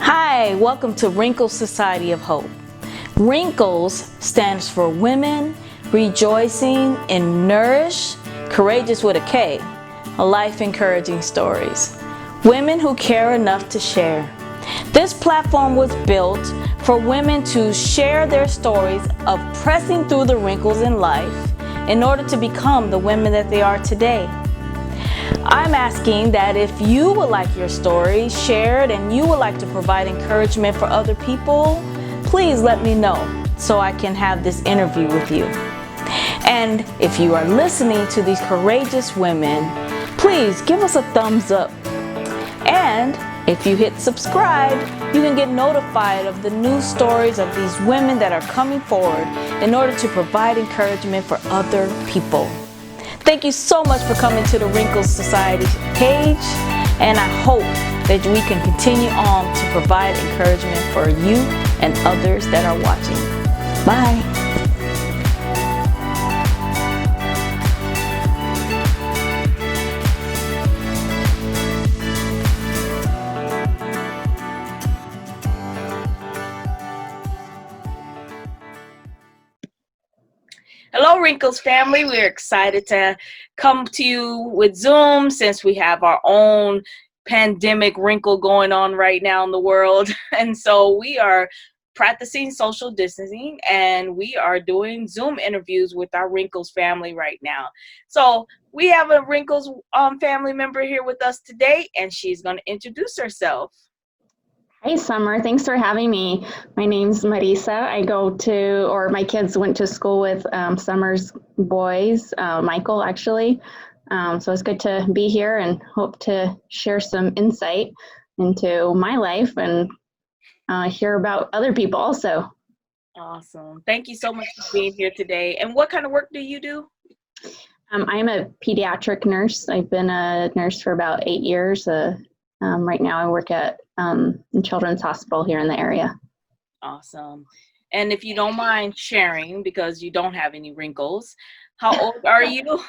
Hi, welcome to Wrinkles Society of Hope. Wrinkles stands for Women Rejoicing in Nourish, Courageous with a K, Life Encouraging Stories. Women who care enough to share. This platform was built for women to share their stories of pressing through the wrinkles in life in order to become the women that they are today. I'm asking that if you would like your story shared and you would like to provide encouragement for other people, please let me know so I can have this interview with you. And if you are listening to these courageous women, please give us a thumbs up. And if you hit subscribe, you can get notified of the new stories of these women that are coming forward in order to provide encouragement for other people. Thank you so much for coming to the Wrinkles Society page, and I hope that we can continue on to provide encouragement for you and others that are watching. Bye. Hello, Wrinkles family. We're excited to come to you with Zoom since we have our own pandemic wrinkle going on right now in the world. And so we are practicing social distancing and we are doing Zoom interviews with our Wrinkles family right now. So we have a Wrinkles family member here with us today, and she's going to introduce herself. Hey, Summer. Thanks for having me. My name's Marissa. My kids went to school with Summer's boys, Michael, actually. So it's good to be here and hope to share some insight into my life and hear about other people also. Awesome. Thank you so much for being here today. And what kind of work do you do? I'm a pediatric nurse. I've been a nurse for about 8 years. Right now I work at Children's Hospital here in the area. Awesome. And if you don't mind sharing, because you don't have any wrinkles, how old are you?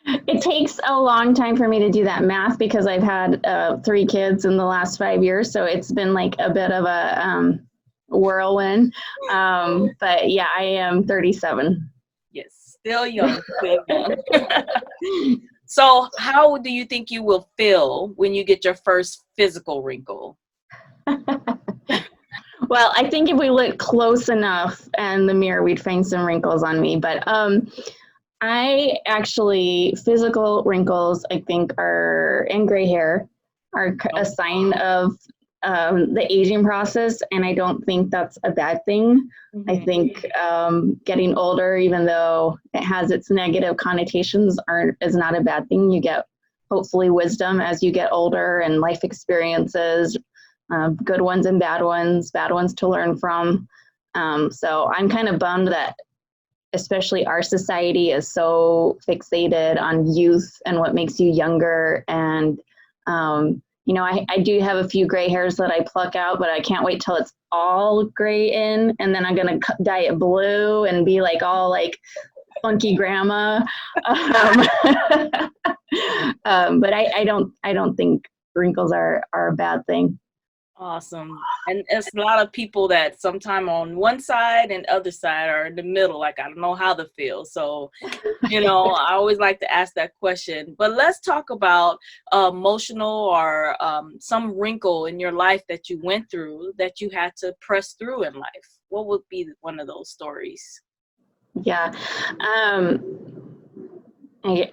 It takes a long time for me to do that math because I've had 3 kids in the last 5 years. So it's been like a bit of a whirlwind. But yeah, I am 37. Yes, still young. Still young. So how do you think you will feel when you get your first physical wrinkle? Well, I think if we look close enough in the mirror, we'd find some wrinkles on me. But physical wrinkles, I think, and gray hair are a sign of the aging process, and I don't think that's a bad thing. Mm-hmm. I think getting older, even though it has its negative connotations, is not a bad thing. You get hopefully wisdom as you get older and life experiences, good ones and bad ones to learn from. So I'm kind of bummed that especially our society is so fixated on youth and what makes you younger. And I do have a few gray hairs that I pluck out, but I can't wait till it's all gray in, and then I'm going to dye it blue and be like all like funky grandma. But I don't think wrinkles are a bad thing. Awesome. And it's a lot of people that sometime on one side and other side are in the middle. Like, I don't know how to feel. So, I always like to ask that question. But let's talk about emotional or some wrinkle in your life that you went through that you had to press through in life. What would be one of those stories? Yeah.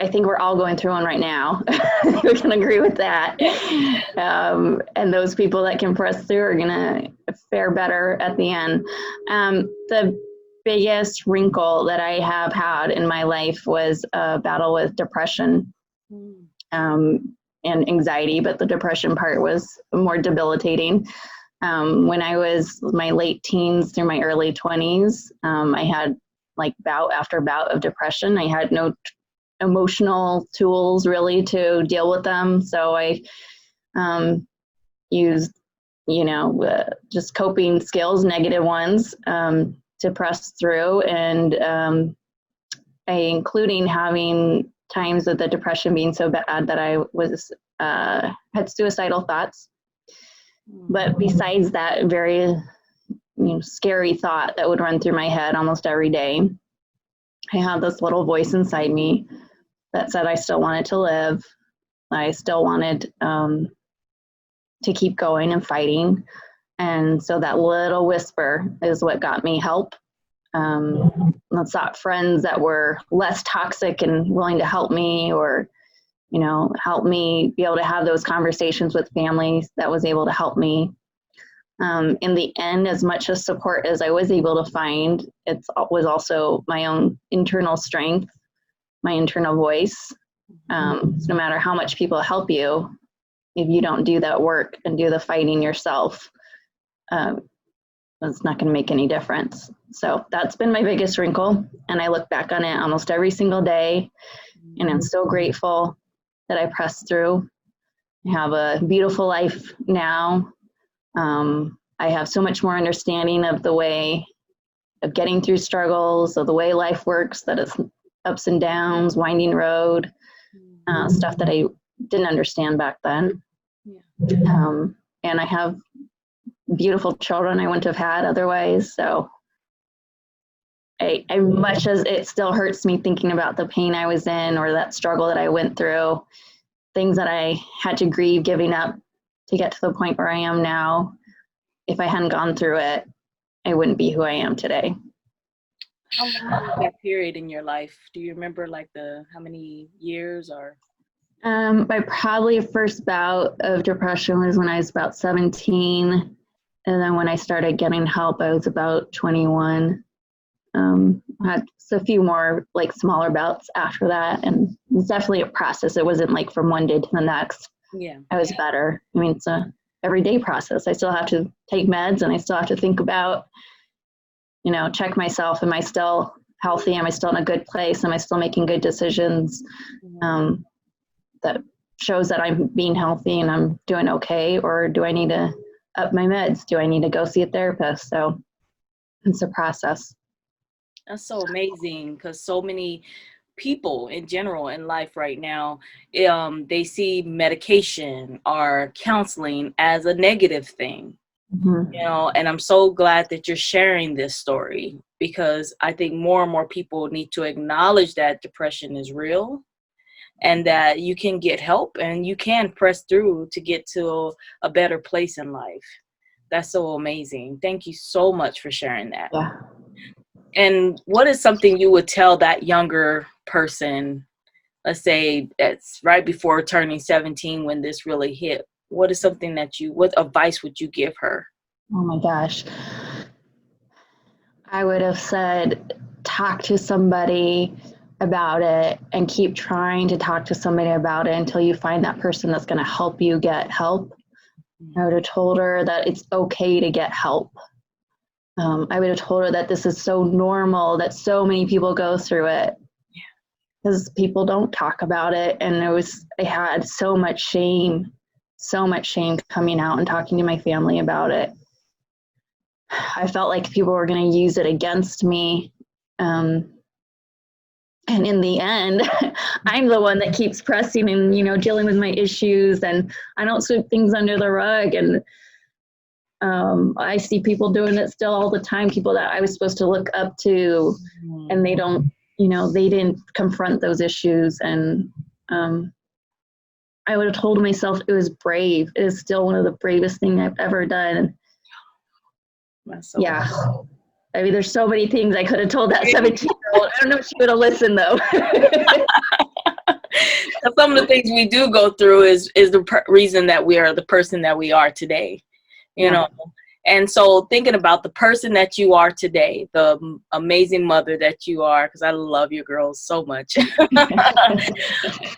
I think we're all going through one right now. We can agree with that. And those people that can press through are going to fare better at the end. The biggest wrinkle that I have had in my life was a battle with depression and anxiety, but the depression part was more debilitating. When I was my late teens through my early 20s, I had like bout after bout of depression. I had no emotional tools really to deal with them. So I used, just coping skills, negative ones, to press through. And including having times of the depression being so bad that I was had suicidal thoughts. But besides that very scary thought that would run through my head almost every day, I had this little voice inside me that said I still wanted to live. I still wanted to keep going and fighting. And so that little whisper is what got me help. I sought friends that were less toxic and willing to help me, or help me be able to have those conversations with families that was able to help me. In the end, as much as support as I was able to find, it was also my own internal strength, my internal voice. So no matter how much people help you, if you don't do that work and do the fighting yourself, it's not going to make any difference. So that's been my biggest wrinkle. And I look back on it almost every single day. And I'm so grateful that I pressed through. I have a beautiful life now. I have so much more understanding of the way of getting through struggles, of the way life works, that it's ups and downs, winding road, stuff that I didn't understand back then. And I have beautiful children I wouldn't have had otherwise. So I much as it still hurts me thinking about the pain I was in, or that struggle that I went through, things that I had to grieve giving up to get to the point where I am now. If I hadn't gone through it, I wouldn't be who I am today. How long was that period in your life? Do you remember how many years or? My probably first bout of depression was when I was about 17. And then when I started getting help, I was about 21. I had a few more smaller bouts after that. And it was definitely a process. It wasn't from one day to the next. Yeah. I was better. I mean, it's a everyday process. I still have to take meds, and I still have to think about, check myself. Am I still healthy? Am I still in a good place? Am I still making good decisions? That shows that I'm being healthy and I'm doing okay, or do I need to up my meds? Do I need to go see a therapist? So it's a process. That's so amazing, because so many people in general in life right now, they see medication or counseling as a negative thing. And I'm so glad that you're sharing this story, because I think more and more people need to acknowledge that depression is real, and that you can get help and you can press through to get to a better place in life. That's so amazing. Thank you so much for sharing that. Yeah. And what is something you would tell that younger person, let's say it's right before turning 17 when this really hit? What is something what advice would you give her? Oh my gosh. I would have said, talk to somebody about it and keep trying to talk to somebody about it until you find that person that's going to help you get help. I would have told her that it's okay to get help. I would have told her that this is so normal, that so many people go through it, because people don't talk about it. And I had so much shame coming out and talking to my family about it. I felt like people were going to use it against me. And in the end, I'm the one that keeps pressing and, dealing with my issues, and I don't sweep things under the rug. And I see people doing it still all the time, people that I was supposed to look up to, and they don't, they didn't confront those issues. And I would have told myself it was brave. It is still one of the bravest things I've ever done. Yeah. I mean, there's so many things I could have told that 17-year-old. I don't know if she would have listened, though. Some of the things we do go through is the reason that we are the person that we are today, you know. And so thinking about the person that you are today, the amazing mother that you are, because I love your girls so much.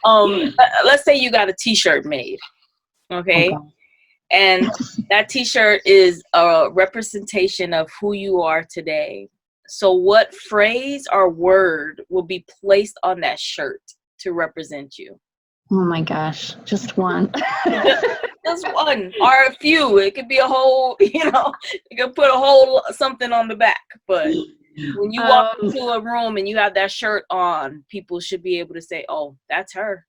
Let's say you got a T-shirt made, okay? And that T-shirt is a representation of who you are today. So what phrase or word will be placed on that shirt to represent you? Oh my gosh, just one. Just one or a few. It could be a whole, you can put a whole something on the back. But when you walk into a room and you have that shirt on, people should be able to say, oh, that's her.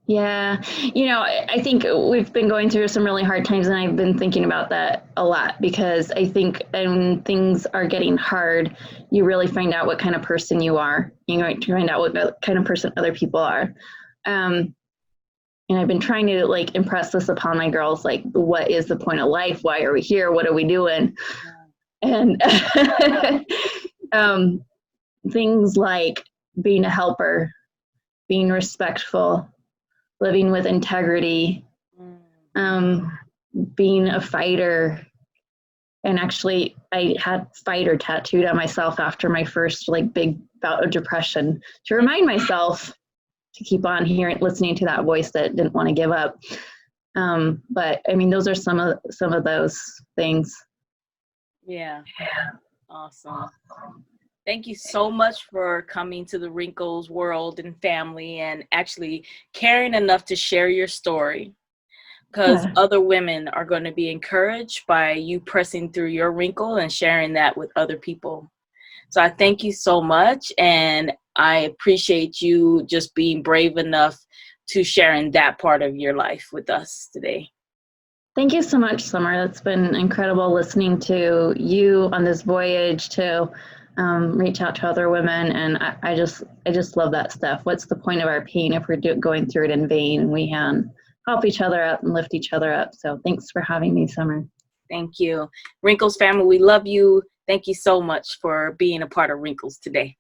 Yeah. I think we've been going through some really hard times, and I've been thinking about that a lot because I think when things are getting hard, you really find out what kind of person you are. You know, to find out what kind of person other people are. And I've been trying to like impress this upon my girls, like, what is the point of life? Why are we here? What are we doing? And things like being a helper, being respectful, living with integrity, being a fighter. And actually, I had fighter tattooed on myself after my first like big bout of depression to remind myself to keep on hearing, listening to that voice that didn't want to give up. But I mean, those are some of those things. Yeah. Awesome. Thank you so much for coming to the Wrinkles world and family and actually caring enough to share your story, because other women are going to be encouraged by you pressing through your wrinkle and sharing that with other people. So I thank you so much, and I appreciate you just being brave enough to sharing that part of your life with us today. Thank you so much, Summer. It's been incredible listening to you on this voyage to reach out to other women, and I just love that stuff. What's the point of our pain if we're going through it in vain? We can help each other up and lift each other up. So thanks for having me, Summer. Thank you. Wrinkles family, we love you. Thank you so much for being a part of Wrinkles today.